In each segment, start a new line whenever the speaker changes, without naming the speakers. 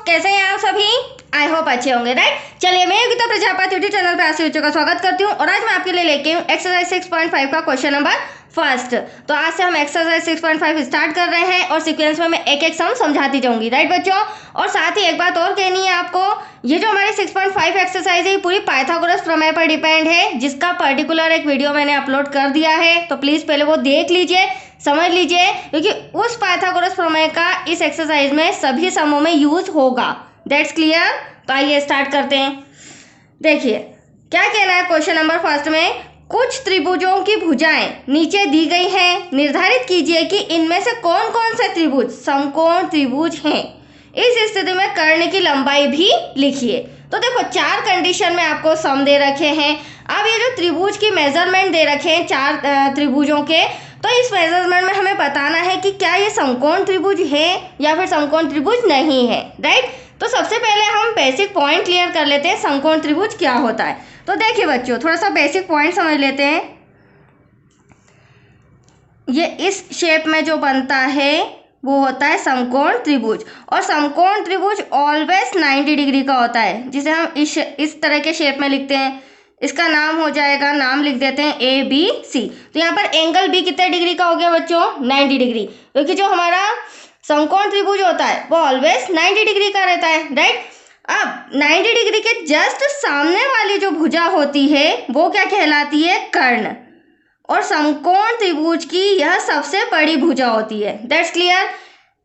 कैसे हैं आप सभी? आई होप अच्छे होंगे, राइट। चलिए, मैं योगिता प्रजापति यूट्यूब चैनल पे आपसे बच्चों का स्वागत करती हूँ और आज मैं आपके लिए लेके हूँ एक्सरसाइज 6.5 का क्वेश्चन नंबर फर्स्ट। तो आज से हम एक्सरसाइज 6.5 स्टार्ट कर रहे हैं और सीक्वेंस में मैं एक एक सम समझाती जाऊंगी, राइट बच्चों। और साथ ही एक बात और कहनी है आपको, ये जो हमारी 6.5 एक्सरसाइज है पूरी पाइथागोरस प्रमेय पर डिपेंड है, जिसका पर्टिकुलर एक वीडियो मैंने अपलोड कर दिया है, तो प्लीज पहले वो देख लीजिए, समझ लीजिए, क्योंकि उस पाइथागोरस प्रमेय का इस एक्सरसाइज में सभी समों में यूज होगा। That's clear. तो आइए स्टार्ट करते हैं। देखिए क्या कहना है क्वेश्चन नंबर फर्स्ट में, कुछ त्रिभुजों की भुजाएं नीचे दी गई हैं, निर्धारित कीजिए कि इनमें से कौन कौन से त्रिभुज समकोण त्रिभुज हैं। इस स्थिति में कर्ण की लंबाई भी लिखिए। तो देखो, चार कंडीशन में आपको सम दे रखे हैं। अब ये जो त्रिभुज की मेजरमेंट दे रखे हैं चार त्रिभुजों के, तो इस मेजरमेंट में हमें बताना है कि क्या ये समकोण त्रिभुज है या फिर समकोण त्रिभुज नहीं है, राइट। तो सबसे पहले हम बेसिक पॉइंट क्लियर कर लेते हैं, समकोण त्रिभुज क्या होता है। तो देखिए बच्चों, थोड़ा सा बेसिक पॉइंट समझ लेते हैं। ये इस शेप में जो बनता है वो होता है समकोण त्रिभुज, और समकोण त्रिभुज ऑलवेज 90 डिग्री का होता है, जिसे हम इस तरह के शेप में लिखते हैं। इसका नाम हो जाएगा, नाम लिख देते हैं ABC। तो यहाँ पर एंगल B कितने डिग्री का हो गया बच्चों? 90 डिग्री, क्योंकि जो हमारा समकोण त्रिभुज होता है वो ऑलवेज 90 डिग्री का रहता है, राइट। अब 90 डिग्री के जस्ट सामने वाली जो भुजा होती है वो क्या कहलाती है? कर्ण। और समकोण त्रिभुज की यह सबसे बड़ी भुजा होती है। That's clear.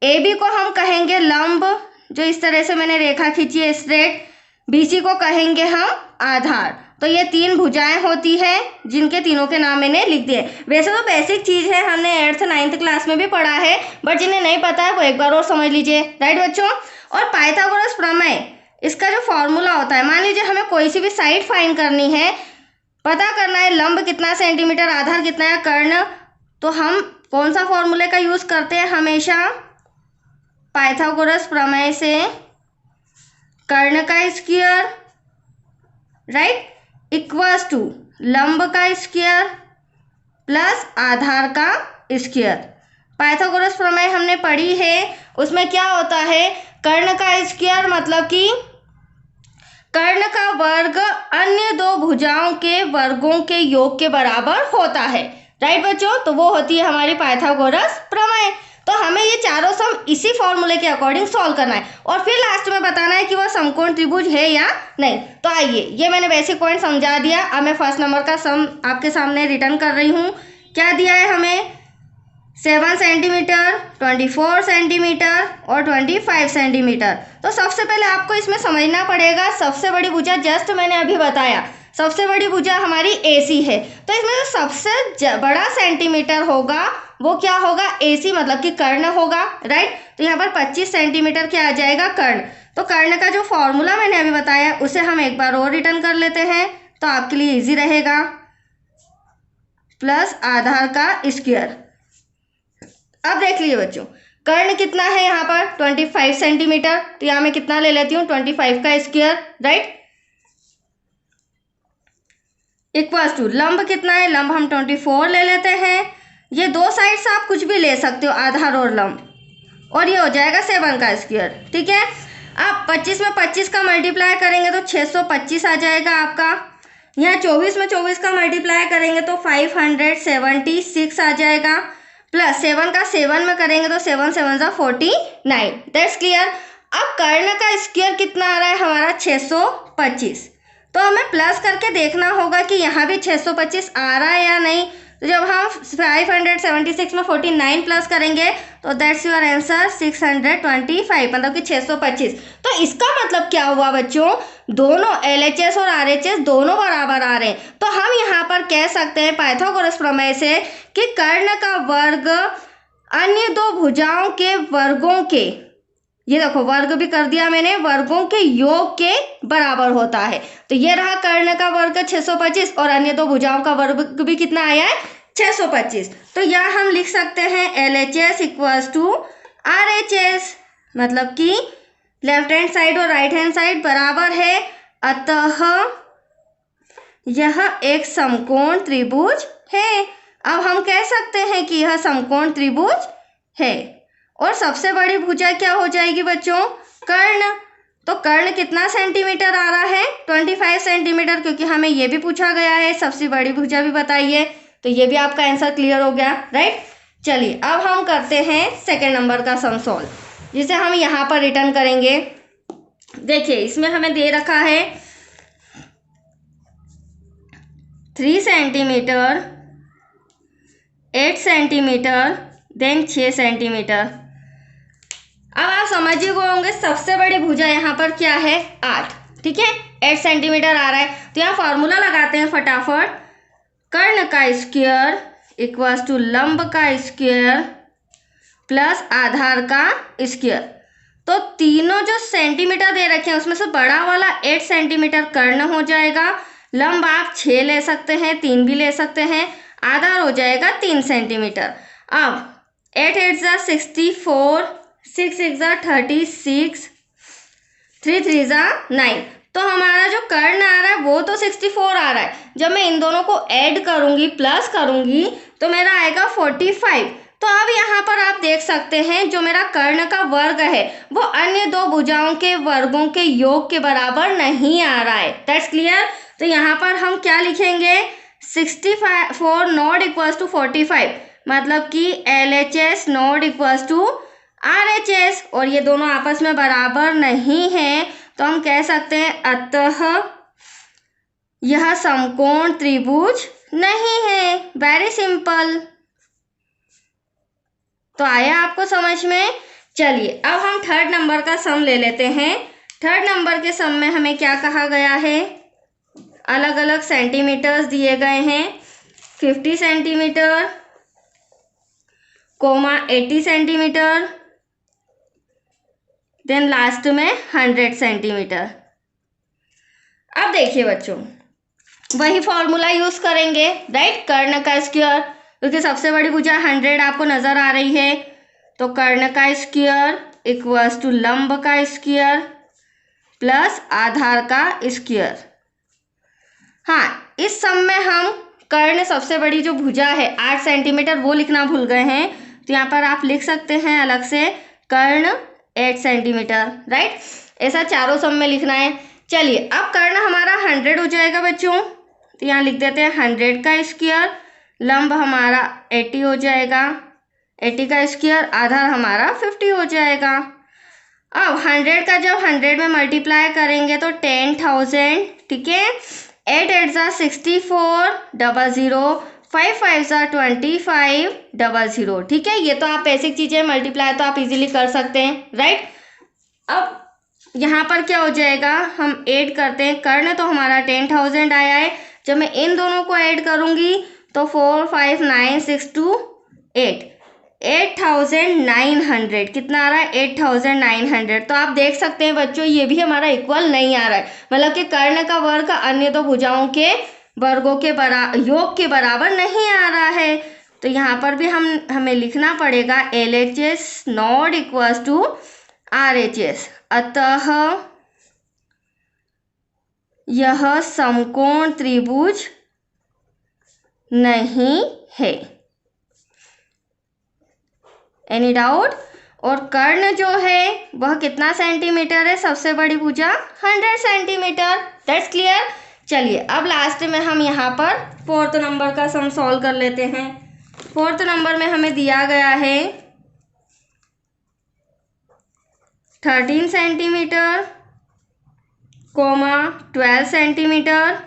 AB को हम कहेंगे लंब, जो इस तरह से मैंने रेखा खींची है स्ट्रेट। BC को कहेंगे हम आधार। तो ये तीन भुजाएं होती है, जिनके तीनों के नाम मैंने लिख दिए। वैसे तो बेसिक चीज है, हमने 8th 9th क्लास में भी पढ़ा है, बट जिन्हें नहीं पता है वो एक बार और समझ लीजिए, राइट बच्चों। और पाइथागोरस प्रमेय, इसका जो फॉर्मूला होता है, मान लीजिए हमें कोई सी भी साइड फाइंड करनी है, पता करना है लंब कितना सेंटीमीटर, आधार कितना है, कर्ण, तो हम कौन सा फॉर्मूले का यूज करते हैं? हमेशा पाइथागोरस प्रमेय से कर्ण का स्क्वायर, राइट, इक्वल्स टू लंब का स्क्वायर प्लस आधार का स्क्वायर। पाइथागोरस प्रमेय हमने पढ़ी है, उसमें क्या होता है? कर्ण का स्क्वायर मतलब कि कर्ण का वर्ग अन्य दो भुजाओं के वर्गों के योग के बराबर होता है, राइट बच्चों। तो वो होती है हमारी पाइथागोरस प्रमेय। तो हमें ये चारों सम इसी फॉर्मूले के अकॉर्डिंग सॉल्व करना है और फिर लास्ट में बताना है कि वह समकोण त्रिभुज है या नहीं। तो आइए, ये मैंने बेसिक पॉइंट समझा दिया। अब मैं फर्स्ट नंबर का सम आपके सामने रिटर्न कर रही हूँ। क्या दिया है हमें? 7 सेंटीमीटर, 24 सेंटीमीटर और 25 सेंटीमीटर। तो सबसे पहले आपको इसमें समझना पड़ेगा, सबसे बड़ी भुजा जस्ट मैंने अभी बताया, सबसे बड़ी भुजा हमारी AC है। तो इसमें जो सबसे बड़ा सेंटीमीटर होगा वो क्या होगा? AC, मतलब कि कर्ण होगा, राइट। तो यहाँ पर 25 सेंटीमीटर क्या आ जाएगा? कर्ण। तो कर्ण का जो फॉर्मूला मैंने अभी बताया उसे हम एक बार और रिटर्न कर लेते हैं, तो आपके लिए इजी रहेगा, प्लस आधार का स्क्वायर। अब देख लीजिए बच्चों, कर्ण कितना है यहाँ पर? 25 सेंटीमीटर। तो यहाँ मैं कितना ले लेती हूँ? 25 का स्क्वायर, राइट, इक्वल्स टू लंब कितना है? लंब हम 24 ले लेते हैं। ये दो साइड से आप कुछ भी ले सकते हो, आधार और लंब, और ये हो जाएगा 7 का स्क्वायर, ठीक है। आप 25 में 25 का मल्टीप्लाई करेंगे तो 625 आ जाएगा आपका। यहाँ 24 में 24 का मल्टीप्लाई करेंगे तो 576 आ जाएगा, प्लस 7 का 7 में करेंगे तो 7 7 जा 49। That's clear. अब कर्ण का स्क्वायर कितना आ रहा है हमारा? 625। तो हमें प्लस करके देखना होगा कि यहाँ भी 625 आ रहा है या नहीं। तो जब हम 576 में 49 प्लस करेंगे तो दैट्स योर आंसर 625, मतलब कि 625। तो इसका मतलब क्या हुआ बच्चों? दोनों LHS और RHS दोनों बराबर आ रहे हैं। तो हम यहाँ पर कह सकते हैं पाइथागोरस प्रमेय से कि कर्ण का वर्ग अन्य दो भुजाओं के वर्गों के, ये देखो वर्ग भी कर दिया मैंने, वर्गों के योग के बराबर होता है। तो ये रहा कर्ण का वर्ग 625 और अन्य दो भुजाओं का वर्ग भी कितना आया है? 625। तो यहाँ हम लिख सकते हैं LHS इक्वल्स टू RHS, मतलब कि लेफ्ट हैंड साइड और राइट हैंड साइड बराबर है, अतः यह एक समकोण त्रिभुज है। अब हम कह सकते हैं कि यह समकोण त्रिभुज है। और सबसे बड़ी भुजा क्या हो जाएगी बच्चों? कर्ण। तो कर्ण कितना सेंटीमीटर आ रहा है? 25 सेंटीमीटर, क्योंकि हमें ये भी पूछा गया है सबसे बड़ी भुजा भी बताइए। तो ये भी आपका आंसर क्लियर हो गया, राइट। चलिए अब हम करते हैं सेकेंड नंबर का सम सॉल्व, जिसे हम यहाँ पर रिटर्न करेंगे। देखिए इसमें हमें दे रखा है 3 सेंटीमीटर, 8 सेंटीमीटर, देन 6 सेंटीमीटर। अब आप समझ ही गए होंगे सबसे बड़ी भुजा यहाँ पर क्या है? 8, ठीक है। 8 सेंटीमीटर आ रहा है, तो यहाँ फॉर्मूला लगाते हैं फटाफट। कर्ण का स्क्वायर इक्वल्स टू लंब का स्क्वायर प्लस आधार का स्क्वायर। तो तीनों जो सेंटीमीटर दे रखे हैं उसमें से बड़ा वाला 8 सेंटीमीटर कर्ण हो जाएगा, लंब आप 6 ले सकते हैं, 3 भी ले सकते हैं, आधार हो जाएगा 3 सेंटीमीटर। अब 8 8 ज़ा 64, 6 6 ज़ा 36, 3 3 ज़ा 9। तो हमारा जो कर्ण आ रहा है वो तो 64 आ रहा है, जब मैं इन दोनों को ऐड करूंगी प्लस करूंगी तो मेरा आएगा 45। तो अब यहाँ पर आप देख सकते हैं जो मेरा कर्ण का वर्ग है वो अन्य दो भुजाओं के वर्गों के योग के बराबर नहीं आ रहा है। That's clear. तो यहाँ पर हम क्या लिखेंगे? 64 नॉट इक्वल्स टू 45, मतलब कि LHS not equals to RHS, और ये दोनों आपस में बराबर नहीं है, तो हम कह सकते हैं अतः यह समकोण त्रिभुज नहीं है। Very simple. तो आया आपको समझ में? चलिए अब हम थर्ड नंबर का सम ले लेते हैं। थर्ड नंबर के सम में हमें क्या कहा गया है? अलग अलग सेंटीमीटर्स दिए गए हैं, 50 सेंटीमीटर, 80 सेंटीमीटर, देन लास्ट में 100 सेंटीमीटर। अब देखिए बच्चों, वही फॉर्मूला यूज करेंगे, राइट। कर्ण का स्क्वायर, क्योंकि सबसे बड़ी भुजा 100 आपको नजर आ रही है, तो कर्ण का स्क्वायर इक्वल्स टू लंब का स्क्वायर प्लस आधार का स्क्वायर। हाँ, इस सम में हम कर्ण सबसे बड़ी जो भुजा है 8 सेंटीमीटर वो लिखना भूल गए हैं, तो यहाँ पर आप लिख सकते हैं अलग से कर्ण 8 सेंटीमीटर, राइट। ऐसा चारों सम में लिखना है। चलिए अब कर्ण हमारा 100 हो जाएगा बच्चों, तो यहाँ लिख देते हैं 100 का स्क्वायर, लंब हमारा 80 हो जाएगा, 80 का स्क्वायर, आधार हमारा 50 हो जाएगा। अब 100 का जब 100 में मल्टीप्लाई करेंगे तो 10,000, ठीक है। 8 8 ज़ा 64, 00, 5 5 ज़ा 25, 00, ठीक है। ये तो आप बेसिक चीज़ें मल्टीप्लाई तो आप इजीली कर सकते हैं, राइट। अब यहाँ पर क्या हो जाएगा? हम ऐड करते हैं, कर्ण तो हमारा 10,000 आया है, जब मैं इन दोनों को ऐड करूँगी तो 4 5 9 6 2 8, 8,900 कितना आ रहा है? 8,900। तो आप देख सकते हैं बच्चों ये भी हमारा इक्वल नहीं आ रहा है, मतलब कि कर्ण का वर्ग अन्य दो भुजाओं के वर्गों के योग के बराबर नहीं आ रहा है। तो यहाँ पर भी हमें लिखना पड़ेगा LHS not equals to RHS, अतः यह समकोण त्रिभुज नहीं है। Any doubt? और कर्ण जो है वह कितना सेंटीमीटर है? सबसे बड़ी भुजा 100 सेंटीमीटर। That's clear. चलिए अब लास्ट में हम यहाँ पर फोर्थ नंबर का सम सॉल्व कर लेते हैं। फोर्थ नंबर में हमें दिया गया है 13 सेंटीमीटर, 12 सेंटीमीटर,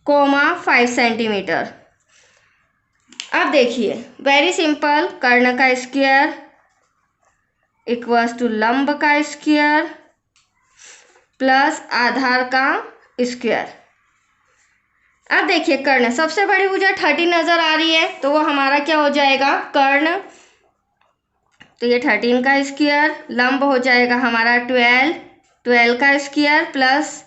5 सेंटीमीटर। अब देखिए वेरी सिंपल, कर्ण का स्क्वायर इक्वल्स टू लंब का स्क्वायर प्लस आधार का स्क्वायर। अब देखिए कर्ण सबसे बड़ी भुजा 13 नजर आ रही है, तो वो हमारा क्या हो जाएगा? कर्ण, तो ये 13 का स्क्वायर, लंब हो जाएगा हमारा 12 का स्क्वायर प्लस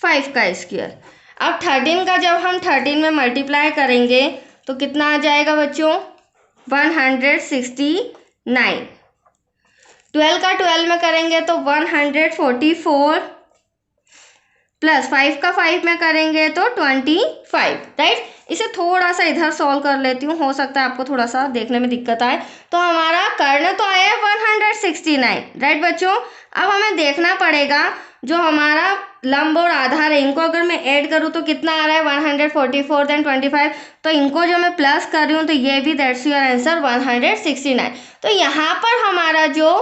5 का स्क्वायर। अब 13 का जब हम 13 में मल्टीप्लाई करेंगे तो कितना आ जाएगा बच्चों? 169। 12 का 12 में करेंगे तो 144 प्लस 5 का 5 में करेंगे तो 25, राइट। इसे थोड़ा सा इधर सॉल्व कर लेती हूँ, हो सकता है आपको थोड़ा सा देखने में दिक्कत आए। तो हमारा कर्ण तो आया 169, राइट बच्चों। अब हमें देखना पड़ेगा जो हमारा लंब और आधार है, इनको अगर मैं ऐड करूँ तो कितना आ रहा है 144 देन 25। तो इनको जो मैं प्लस कर रही हूँ तो ये भी दैट्स योर आंसर 169। तो यहाँ पर हमारा जो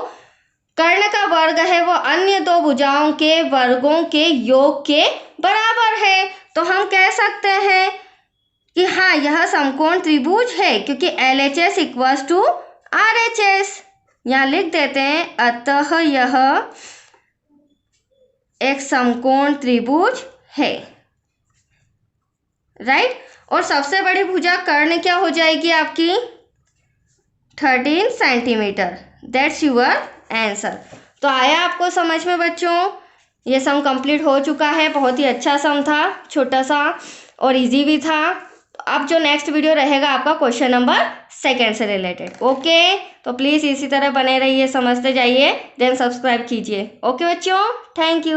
कर्ण का वर्ग है वो अन्य दो भुजाओं के वर्गों के योग के बराबर है। तो हम कह सकते हैं कि हाँ यह समकोण त्रिभुज है, क्योंकि LHS इक्वल्स टू RHS। यहाँ लिख देते हैं अतः यह एक समकोण त्रिभुज है, राइट। और सबसे बड़ी भुजा कर्ण क्या हो जाएगी आपकी 13 सेंटीमीटर। That's your answer. तो आया आपको समझ में बच्चों? ये सम कंप्लीट हो चुका है। बहुत ही अच्छा सम था, छोटा सा और इजी भी था। अब जो नेक्स्ट वीडियो रहेगा आपका क्वेश्चन नंबर 2 से रिलेटेड। ओके, तो प्लीज़ इसी तरह बने रहिए, समझते जाइए, देन सब्सक्राइब कीजिए। ओके बच्चों, थैंक यू।